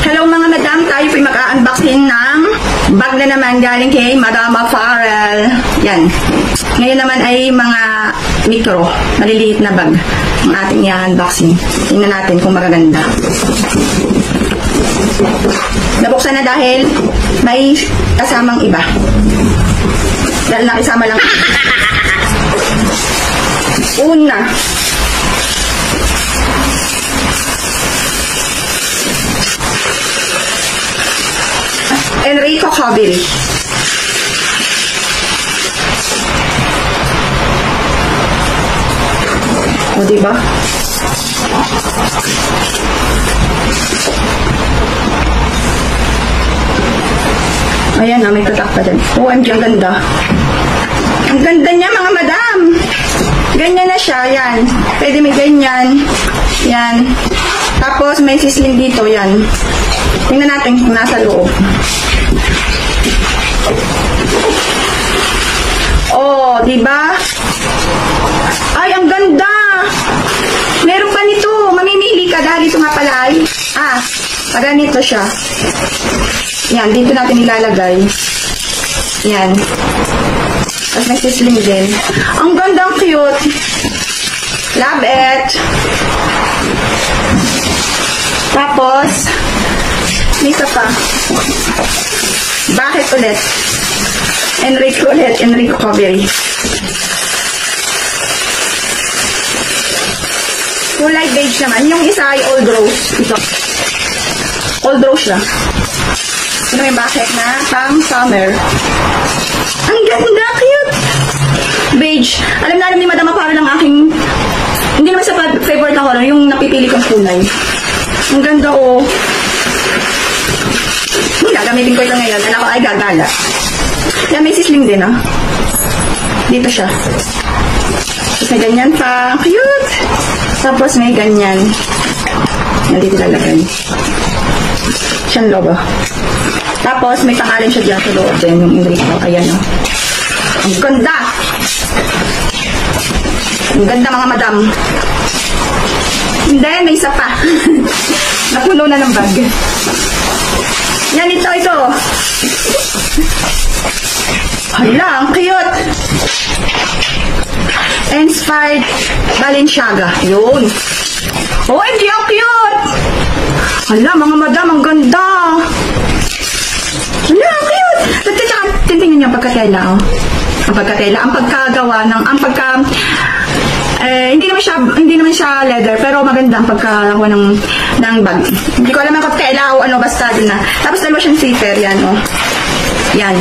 Hello mga madam, tayo po'y mag-unboxing ng bag na naman galing kay Madama Farrell. Yan. Ngayon naman ay mga micro, maliliit na bag ang ating i-unboxing. Tingnan natin kung magaganda. Nabuksan na dahil may kasamang iba. Dahil nakisama lang. Una. Enrico Cavill. O, diba? Ayan na, may tatak pa dyan. OMG, ang ganda. Ang ganda niya, mga madam. Ganyan na siya, yan. Pwede may ganyan. Yan. Tapos, may sisling dito, yan. Tingnan natin kung nasa loob. Oh, diba? Ay, ang ganda! Meron pa nito. Mamimili ka dahil ito nga pala ay, ganito siya. Yan, dito natin ilalagay. Yan. Tapos may sisling din. Ang ganda, ang cute. Love it. Tapos, may isa pa. Bakit ulit? Enrico ulit. Enrico Cavill. Kulay beige naman. Yung isa ay old rose. Ito. Old rose siya. Ito yung bakit na pang summer. Ang ganda, cute. Beige. Alam na alam ni Madama Farrell ang aking, hindi naman sa favorite na color, yung napipili kong kulay. Ang ganda, oh. Gagamitin ko ito ngayon. Alam ko ay gagala. Yan, may sisling din, ah. Dito siya. Tapos may ganyan pa. Cute! Tapos may ganyan. Yan, dito lalagay. Siyang logo. Tapos may pangalan siya dyan sa loob din, yung Enrico. Ayan, oh. Ang ganda! Ang ganda, mga madam. And then, may isa pa. Napuno na ng bag. Yan, ito. Hala, ang cute. Inspired Balenciaga. Yun. OMG, ang cute. Hala, mga madam, ang ganda. Hala, ang cute. Tingnan niyo ang pagkatela, oh. Ang pagkatela, ang pagkagawa ng, hindi naman siya leather, pero maganda ang pagkagawa ng bag. Hindi ko alam kung tela o ano, basta din na. Tapos dalawa siyang zipper, yan, oh. Yan.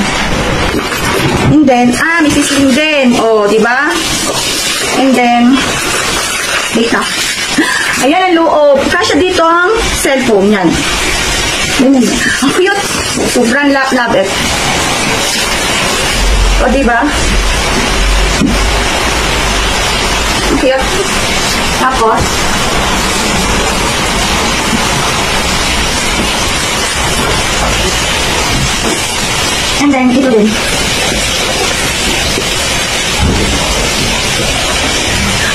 And then, may sisling din, oh, diba? And then, dito. Ayan ang loob. Kasya dito ang cellphone, yan. Yan. Ang cute. Sobrang love it. O, diba? Cute. Tapos, and then, ito din.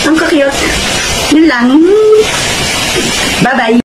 Ang cute. Yun lang. Bye-bye.